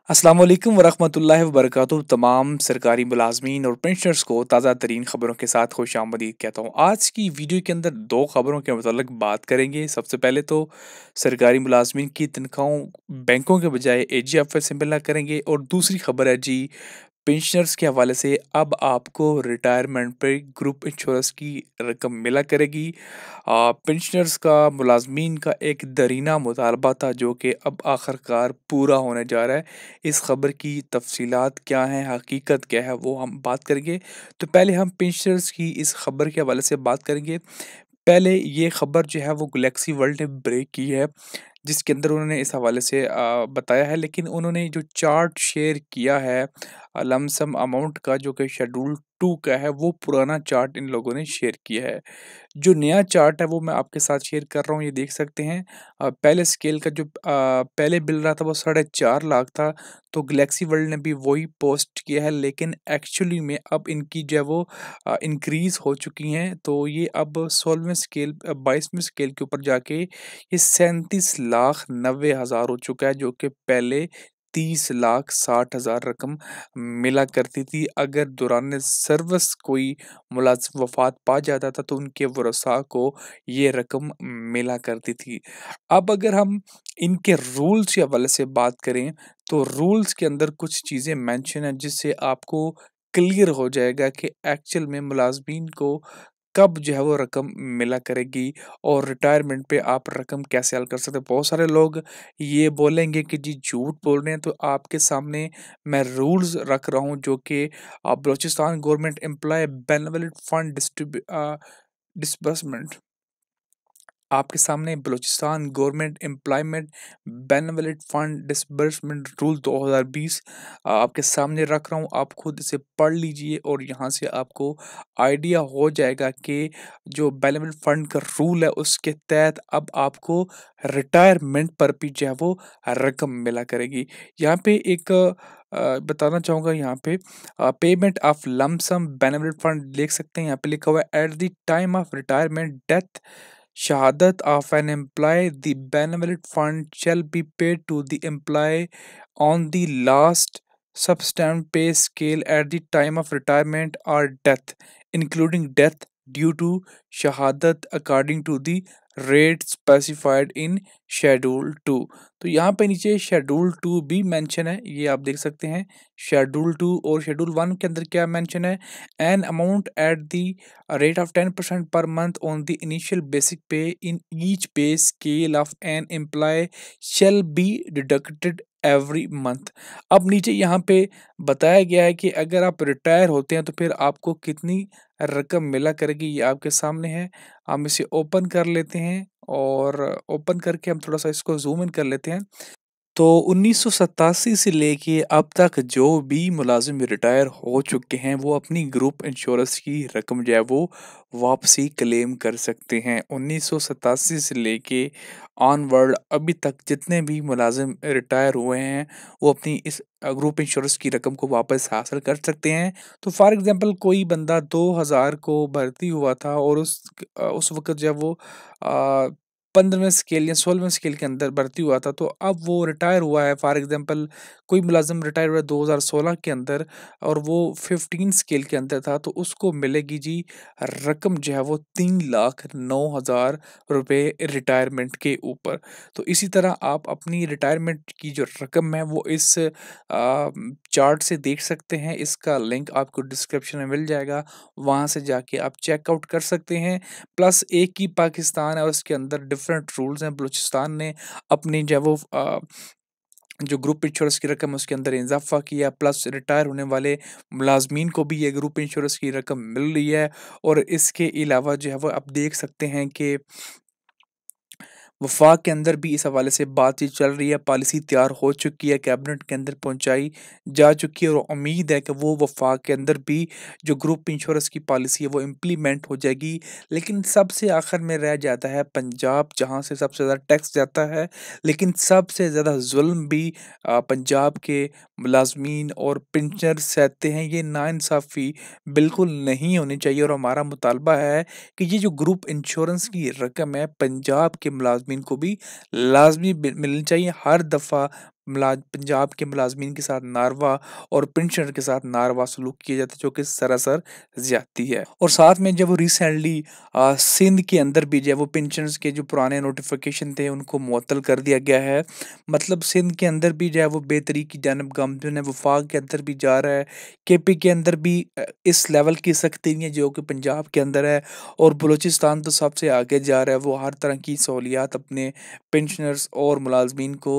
अस्सलाम वालेकुम वरहमतुल्लाहि वबरकातुहू। तमाम सरकारी मुलाजमीन और पेंशनर्स को ताज़ा तरीन खबरों के साथ खुश आमदीद कहता हूँ। आज की वीडियो के अंदर दो खबरों के मतलब बात करेंगे। सबसे पहले तो सरकारी मुलाजमीन की तनख्वाहों बैंकों के बजाय AGFL से मिलना करेंगे, और दूसरी खबर है जी पेंशनर्स के हवाले से अब आपको रिटायरमेंट पे ग्रुप इंश्योरेंस की रकम मिला करेगी। पेंशनर्स का मुलाजमीन का एक दरीना मुतालबा था जो कि अब आखिरकार पूरा होने जा रहा है। इस खबर की तफसीलात क्या हैं, हकीकत क्या है, वो हम बात करेंगे। तो पहले हम पेंशनर्स की इस खबर के हवाले से बात करेंगे। पहले ये खबर जो है वो गैलेक्सी वर्ल्ड ने ब्रेक की है, जिसके अंदर उन्होंने इस हवाले से बताया है, लेकिन उन्होंने जो चार्ट शेयर किया है लमसम अमाउंट का, जो कि शेड्यूल 2 का है, वो पुराना चार्ट इन लोगों ने शेयर किया है। जो नया चार्ट है वो मैं आपके साथ शेयर कर रहा हूँ, ये देख सकते हैं। पहले स्केल का जो पहले बिल रहा था वो 4.5 लाख था, तो गैलेक्सी वर्ल्ड ने भी वही पोस्ट किया है, लेकिन एक्चुअली में अब इनकी जो है वो इंक्रीज़ हो चुकी हैं। तो ये अब 16वें स्केल 22वें स्केल के ऊपर जाके ये 37,90,000 हो चुका है, जो कि पहले 30,60,000 रकम मिला करती थी। अगर दौरान सर्विस कोई मुलाज़िम वफ़ात पा जाता था तो उनके वरसा को ये रकम मिला करती थी। अब अगर हम इनके रूल्स के हवाले से बात करें, तो रूल्स के अंदर कुछ चीज़ें मेंशन हैं जिससे आपको क्लियर हो जाएगा कि एक्चुअल में मुलाज़मीन को कब जो है वो रकम मिला करेगी, और रिटायरमेंट पे आप रकम कैसे हल कर सकते हैं। बहुत सारे लोग ये बोलेंगे कि जी झूठ बोल रहे हैं, तो आपके सामने मैं रूल्स रख रहा हूँ जो कि Balochistan government employ benefit fund disbursement, आपके सामने Balochistan government employment benefit fund disbursement rule 2020 आपके सामने रख रहा हूँ। आप खुद इसे पढ़ लीजिए और यहाँ से आपको आइडिया हो जाएगा कि जो बेनिफिट फंड का रूल है उसके तहत अब आपको रिटायरमेंट पर भी जो है वो रकम मिला करेगी। यहाँ पे एक बताना चाहूँगा, यहाँ पे payment of lump sum benefit fund देख सकते हैं। यहाँ पे लिखा हुआ है at the time of retirement death शहादत of an employee, the benevolent fund shall be paid to the employee on the last substantive pay scale at the time of retirement or death, including death due to shahadat according to the rate specified in schedule 2। तो यहाँ पे नीचे schedule 2 भी mention है, ये आप देख सकते हैं। शेड्यूल 2 और शेड्यूल 1 के अंदर क्या मेंशन है, an amount at the rate of 10% per month on the initial basic pay in each pay scale of an employee shall be deducted every month। अब नीचे यहाँ पे बताया गया है कि अगर आप रिटायर होते हैं तो फिर आपको कितनी रकम मिला करेगी, ये आपके सामने है। हम इसे ओपन कर लेते हैं, और ओपन करके हम थोड़ा सा इसको जूम इन कर लेते हैं। तो 1987 से लेके अब तक जो भी मुलाजिम रिटायर हो चुके हैं वो अपनी ग्रुप इंश्योरेंस की रकम जो है वो वापसी क्लेम कर सकते हैं। 1987 से लेके ऑनवर्ड अभी तक जितने भी मुलाजिम रिटायर हुए हैं वो अपनी इस ग्रुप इंश्योरेंस की रकम को वापस हासिल कर सकते हैं। तो फॉर एग्जांपल कोई बंदा 2000 को भर्ती हुआ था और उस वक्त जब वो 15वें स्केल या 16वें स्केल के अंदर भर्ती हुआ था, तो अब वो रिटायर हुआ है। फॉर एग्जांपल कोई मुलाज़िम रिटायर हुआ है 2016 के अंदर और वो 15 स्केल के अंदर था, तो उसको मिलेगी जी रकम जो है वो 3,09,000 रुपए रिटायरमेंट के ऊपर। तो इसी तरह आप अपनी रिटायरमेंट की जो रकम है वो इस चार्ट से देख सकते हैं। इसका लिंक आपको डिस्क्रिप्शन में मिल जाएगा, वहाँ से जाके आप चेकआउट कर सकते हैं। प्लस एक ही पाकिस्तान है और उसके अंदर डिफरेंट रूल्स हैं। बलूचिस्तान ने अपनी जो है वो जो ग्रुप इंश्योरेंस की रकम है उसके अंदर इजाफा किया, प्लस रिटायर होने वाले मुलाजमीन को भी ये ग्रुप इंश्योरेंस की रकम मिल रही है। और इसके अलावा जो है वो आप देख सकते हैं कि वफाक के अंदर भी इस हवाले से बातचीत चल रही है, पॉलिसी तैयार हो चुकी है, कैबिनेट के अंदर पहुंचाई जा चुकी है, और उम्मीद है कि वो वफाक के अंदर भी जो ग्रुप इंश्योरेंस की पॉलिसी है वो इम्प्लीमेंट हो जाएगी। लेकिन सबसे आखिर में रह जाता है पंजाब, जहां से सबसे ज़्यादा टैक्स जाता है, लेकिन सबसे ज़्यादा जुल्म भी पंजाब के मुलाजमीन और पेंशनर सहते हैं। ये नाइंसाफ़ी बिल्कुल नहीं होनी चाहिए, और हमारा मुतालबा है कि ये जो ग्रुप इंश्योरेंस की रकम है पंजाब के मुलाजमीन को भी लाजमी मिलनी चाहिए। हर दफ़ा पंजाब के मुलाज़मीन के साथ नारवा और पेंशनर के साथ नारवा सलूक किया जाता है, जो कि सरासर ज़्यादती है। और साथ में जब वो रिसेंटली सिंध के अंदर भी जो है वो पेंशनर्स के जो पुराने नोटिफ़िकेशन थे उनको मुअत्तल कर दिया गया है। मतलब सिंध के अंदर भी जो है वो बेहतरी की जानिब गामज़न है, वफाक के अंदर भी जा रहा है, केपी के अंदर भी इस लेवल की सख्ती नहीं है जो कि पंजाब के अंदर है, और बलूचिस्तान तो सबसे आगे जा रहा है। वो हर तरह की सहूलियात अपने पेंशनर्स और मुलाज़मीन को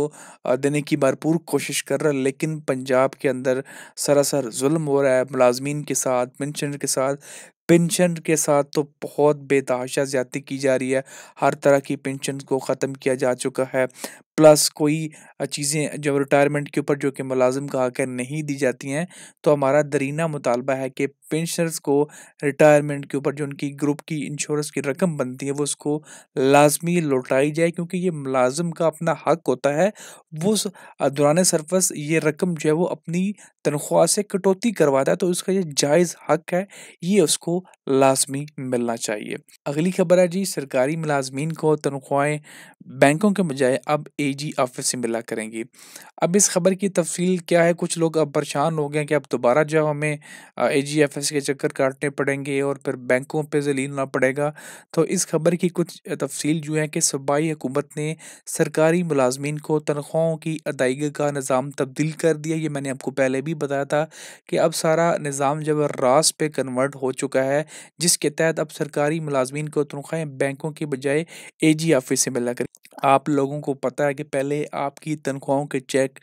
देने की भरपूर कोशिश कर रहा है, लेकिन पंजाब के अंदर सरासर ज़ुल्म हो रहा है मुलाज़मीन के साथ, पेंशनर के साथ। पेंशन के साथ तो बहुत बेतहाशा ज़्यादती की जा रही है, हर तरह की पेंशन को ख़त्म किया जा चुका है। प्लस कोई चीज़ें जो रिटायरमेंट के ऊपर जो कि मुलाज़िम को आकर नहीं दी जाती हैं, तो हमारा दरीना मुतालबा है कि पेंशनर्स को रिटायरमेंट के ऊपर जो उनकी ग्रुप की इंश्योरेंस की रकम बनती है, वो उसको लाज़मी लौटाई जाए, क्योंकि ये मुलाज़िम का अपना हक होता है। वो दौरान सरफ़स ये रकम जो है वो अपनी तनख्वाह से कटौती करवाता है, तो उसका ये जायज़ हक है, ये उसको लाज़मी मिलना चाहिए। अगली खबर है जी, सरकारी मुलाज़मीन को तनख्वाहें बैंकों के बजाय अब एजी ऑफ़िस से मिला करेंगी। अब इस खबर की तफ़सील क्या है, कुछ लोग अब परेशान हो गए हैं कि अब दोबारा जो हमें एजीएफएस के चक्कर काटने पड़ेंगे और फिर बैंकों पे ज़लील होना पड़ेगा। तो इस खबर की कुछ तफ़सील जो है कि सूबाई हुकूमत ने सरकारी मुलाज़मीन को तनख्वाहों की अदायगी का निज़ाम तब्दील कर दिया। ये मैंने आपको पहले भी बताया था कि अब सारा निज़ाम जब रास पे कन्वर्ट हो चुका है, जिसके तहत अब सरकारी मुलाज़मीन को तनख्वाहें बैंकों की बजाय एजी ऑफ़िस से मिला करें। आप लोगों को पता है कि पहले आपकी तनख्वाहों के चेक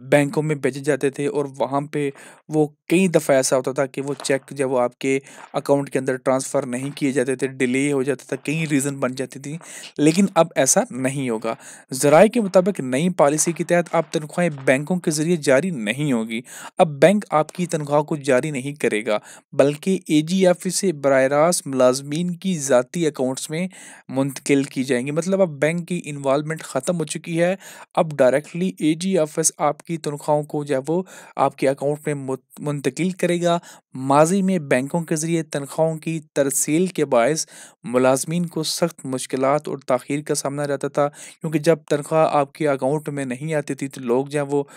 बैंकों में भेजे जाते थे, और वहाँ पे वो कई दफ़ा ऐसा होता था कि वो चेक जब वो आपके अकाउंट के अंदर ट्रांसफ़र नहीं किए जाते थे, डिले हो जाता था, कई रीज़न बन जाती थी। लेकिन अब ऐसा नहीं होगा। ज़राए के मुताबिक नई पॉलिसी के तहत अब तनख्वाहें बैंकों के ज़रिए जारी नहीं होगी। अब बैंक आपकी तनख्वाह को जारी नहीं करेगा, बल्कि एजी ऑफ़िस से बराह रास्त मुलाज़मीन की ज़ाती अकाउंट्स में मुंतकिल की जाएँगी। मतलब अब बैंक की इन्वॉल्वमेंट ख़त्म हो चुकी है। अब डायरेक्टली एजी ऑफ़िस आपकी तनख्वाहों को जो है वो आपके अकाउंट में मुंतकिल करेगा। माज़ी में बैंकों के ज़रिए तनख्वाहों की तरसील के बायस मुलाज़मीन को सख्त मुश्किलात और ताख़ीर का सामना रहता था, क्योंकि जब तनख्वाह आपके अकाउंट में नहीं आती थी, तो लोग जो हैं वो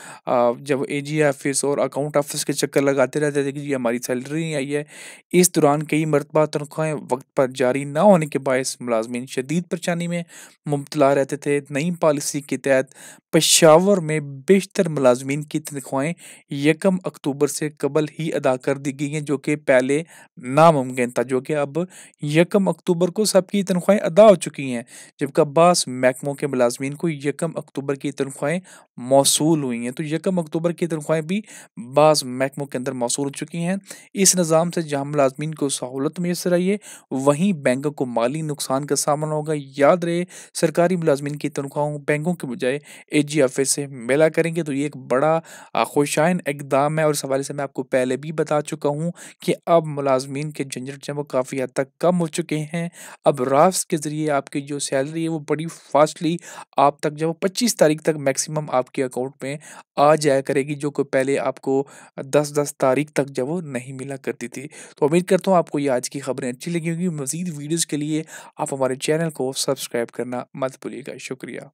जब एजी ऑफ़िस और अकाउंट ऑफ़िस के चक्कर लगाते रहते थे कि जी हमारी सैलरी नहीं आई है। इस दौरान कई मरतबा तनख्वाहें वक़्त पर जारी ना होने के बायस मुलाज़मीन शदीद परेशानी में मुब्तला रहते थे। नई पॉलिसी के तहत पेशावर में बेशतर मुलाज़मीन की तनख्वाहें 1 अक्टूबर से कबल ही अदा कर दी गई हैं, जो कि पहले नामुमकिन था, जो कि अब 1 अक्टूबर को सबकी तनख्वाहें अदा हो चुकी हैं। जबकि बास महकमों के मुलाज़मीन को 1 अक्टूबर की तनख्वाहें मौसूल हुई हैं। तो 1 अक्टूबर की तनख्वाहें भी बास महकमों के अंदर मौसूल हो चुकी हैं। इस निज़ाम से जहाँ मुलाज़मीन को सहूलत मैसर आई है, वहीं बैंकों को माली नुकसान का सामना होगा। याद रहे, सरकारी मुलाज़मीन की तनख्वाहों बैंकों के बजाय एजी ऑफ़िस से मिला करेंगे, तो ये एक बड़ा खुशाइन इक़दाम है, और इस हवाले से मैं आपको पहले भी बता चुका हूँ कि अब मुलाज़मीन के झंझट जो है वो काफ़ी हद तक कम हो चुके हैं। अब राफ्स के ज़रिए आपकी जो सैलरी है वो बड़ी फ़ास्टली आप तक जो 25 तारीख तक मैक्सिमम आपके अकाउंट में आ जाया करेगी, जो कि पहले आपको 10-10 तारीख तक जो वो नहीं मिला करती थी। तो उम्मीद करता हूँ आपको ये आज की खबरें अच्छी लगी होंगी। मज़ीद वीडियोज़ के लिए आप हमारे चैनल को सब्सक्राइब करना मत भूलिएगा। शुक्रिया।